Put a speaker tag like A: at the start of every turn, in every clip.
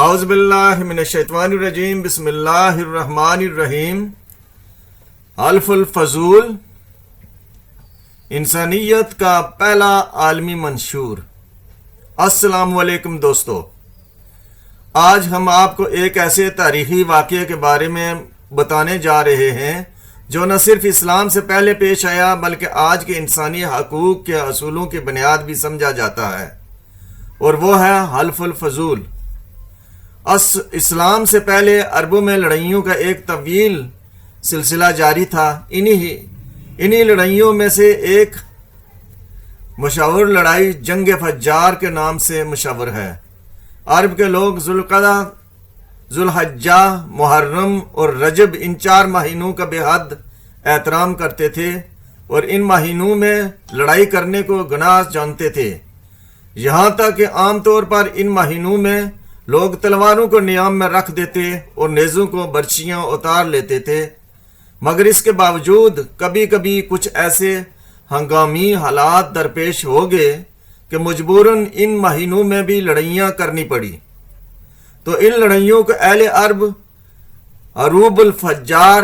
A: اعوذ باللہ من الشیطان الرجیم بسم اللہ الرحمن الرحیم۔ حلف الفضول انسانیت کا پہلا عالمی منشور۔ السلام علیکم دوستو، آج ہم آپ کو ایک ایسے تاریخی واقعے کے بارے میں بتانے جا رہے ہیں جو نہ صرف اسلام سے پہلے پیش آیا بلکہ آج کے انسانی حقوق کے اصولوں کی بنیاد بھی سمجھا جاتا ہے، اور وہ ہے حلف الفضول۔ اسلام سے پہلے عربوں میں لڑائیوں کا ایک طویل سلسلہ جاری تھا۔ انہی لڑائیوں میں سے ایک مشہور لڑائی جنگ فجار کے نام سے مشہور ہے۔ عرب کے لوگ ذوالقعدہ، ذوالحجہ، محرم اور رجب ان 4 مہینوں کا بے حد احترام کرتے تھے اور ان مہینوں میں لڑائی کرنے کو گناہ جانتے تھے، یہاں تک کہ عام طور پر ان مہینوں میں لوگ تلواروں کو نیام میں رکھ دیتے اور نیزوں کو برچیاں اتار لیتے تھے، مگر اس کے باوجود کبھی کبھی کچھ ایسے ہنگامی حالات درپیش ہو گئے کہ مجبوراً ان مہینوں میں بھی لڑائیاں کرنی پڑی۔ تو ان لڑائیوں کو اہل عرب حروب الفجار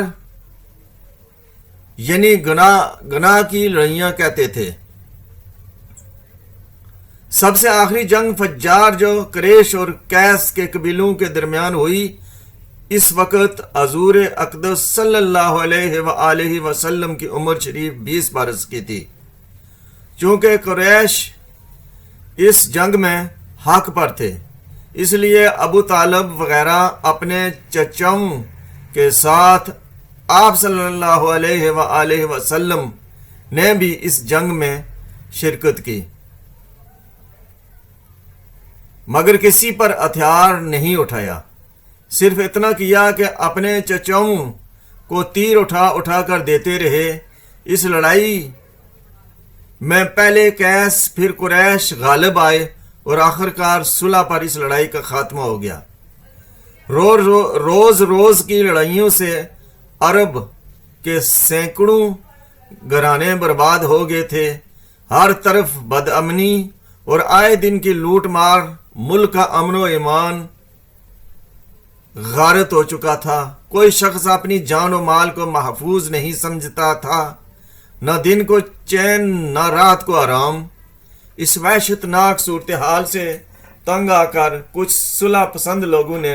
A: یعنی گناہ کی لڑائیاں کہتے تھے۔ سب سے آخری جنگ فجار جو قریش اور قیس کے قبیلوں کے درمیان ہوئی، اس وقت حضور اقدس صلی اللہ علیہ وآلہ وسلم کی عمر شریف 20 برس کی تھی۔ چونکہ قریش اس جنگ میں حق پر تھے، اس لیے ابو طالب وغیرہ اپنے چچاؤں کے ساتھ آپ صلی اللہ علیہ وآلہ وسلم نے بھی اس جنگ میں شرکت کی، مگر کسی پر ہتھیار نہیں اٹھایا، صرف اتنا کیا کہ اپنے چچاؤں کو تیر اٹھا کر دیتے رہے۔ اس لڑائی میں پہلے قیس پھر قریش غالب آئے اور آخرکار صلح پر اس لڑائی کا خاتمہ ہو گیا۔ روز کی لڑائیوں سے عرب کے سینکڑوں گھرانے برباد ہو گئے تھے، ہر طرف بدامنی اور آئے دن کی لوٹ مار، ملک کا امن و ایمان غارت ہو چکا تھا۔ کوئی شخص اپنی جان و مال کو محفوظ نہیں سمجھتا تھا، نہ دن کو چین نہ رات کو آرام۔ اس وحشتناک صورتحال سے تنگ آ کر کچھ صلح پسند لوگوں نے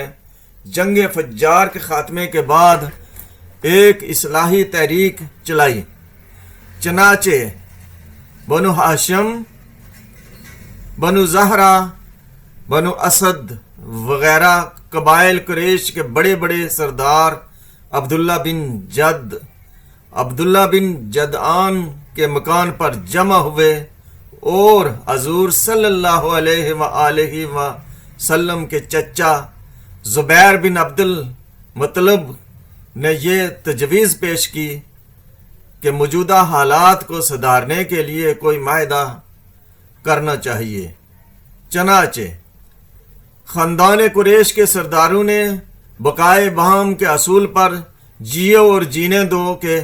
A: جنگ فجار کے خاتمے کے بعد ایک اصلاحی تحریک چلائی۔ چنانچہ بنو ہاشم، بنو زہرہ، بنو اسد وغیرہ قبائل قریش کے بڑے بڑے سردار عبداللہ بن جدعان کے مکان پر جمع ہوئے اور حضور صلی اللہ علیہ وآلہ وسلم کے چچا زبیر بن عبد المطلب نے یہ تجویز پیش کی کہ موجودہ حالات کو سدھارنے کے لیے کوئی معاہدہ کرنا چاہیے۔ چنانچہ خاندان قریش کے سرداروں نے بقائے باہم کے اصول پر جیو اور جینے دو کے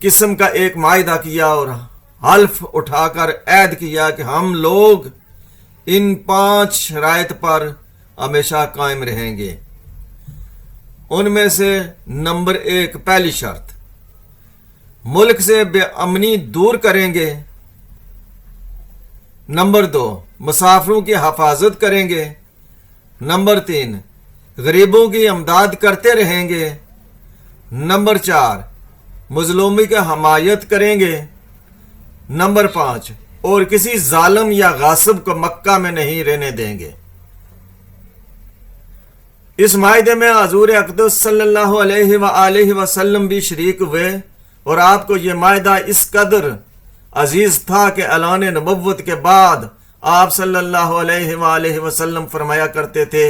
A: قسم کا ایک معاہدہ کیا اور حلف اٹھا کر عہد کیا کہ ہم لوگ ان 5 شرائط پر ہمیشہ قائم رہیں گے۔ ان میں سے نمبر 1، پہلی شرط، ملک سے بے امنی دور کریں گے۔ نمبر 2، مسافروں کی حفاظت کریں گے۔ نمبر 3، غریبوں کی امداد کرتے رہیں گے۔ نمبر 4، مظلومی کی حمایت کریں گے۔ نمبر 5، اور کسی ظالم یا غاصب کو مکہ میں نہیں رہنے دیں گے۔ اس معاہدے میں حضور اقدس صلی اللہ علیہ وآلہ وسلم بھی شریک ہوئے اور آپ کو یہ معاہدہ اس قدر عزیز تھا کہ اعلان نبوت کے بعد آپ صلی اللہ علیہ وآلہ وسلم فرمایا کرتے تھے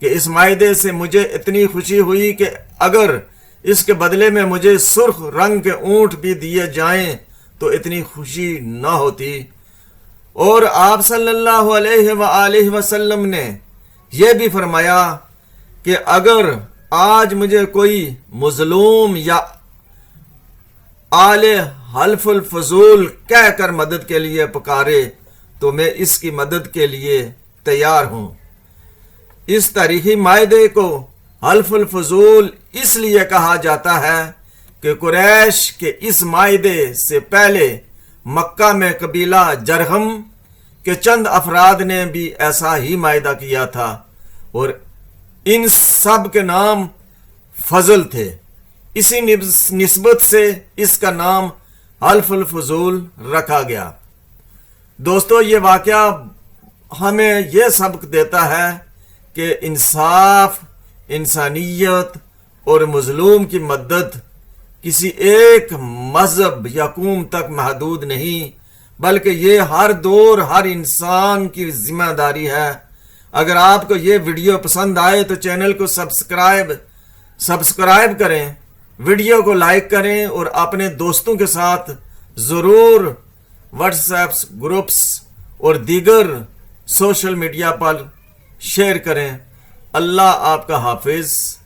A: کہ اس معاہدے سے مجھے اتنی خوشی ہوئی کہ اگر اس کے بدلے میں مجھے سرخ رنگ کے اونٹ بھی دیے جائیں تو اتنی خوشی نہ ہوتی۔ اور آپ صلی اللہ علیہ وآلہ وسلم نے یہ بھی فرمایا کہ اگر آج مجھے کوئی مظلوم یا آل حلف الفضول کہہ کر مدد کے لیے پکارے تو میں اس کی مدد کے لیے تیار ہوں۔ اس تاریخی معاہدے کو حلف الفضول اس لیے کہا جاتا ہے کہ قریش کے اس معاہدے سے پہلے مکہ میں قبیلہ جرہم کے چند افراد نے بھی ایسا ہی معاہدہ کیا تھا اور ان سب کے نام فضل تھے۔ اسی نسبت سے اس کا نام حلف الفضول رکھا گیا۔ دوستو، یہ واقعہ ہمیں یہ سبق دیتا ہے کہ انصاف، انسانیت اور مظلوم کی مدد کسی ایک مذہب یا قوم تک محدود نہیں، بلکہ یہ ہر دور ہر انسان کی ذمہ داری ہے۔ اگر آپ کو یہ ویڈیو پسند آئے تو چینل کو سبسکرائب کریں، ویڈیو کو لائک کریں اور اپنے دوستوں کے ساتھ ضرور واٹس ایپ گروپس اور دیگر سوشل میڈیا پر شیئر کریں۔ اللہ آپ کا حافظ۔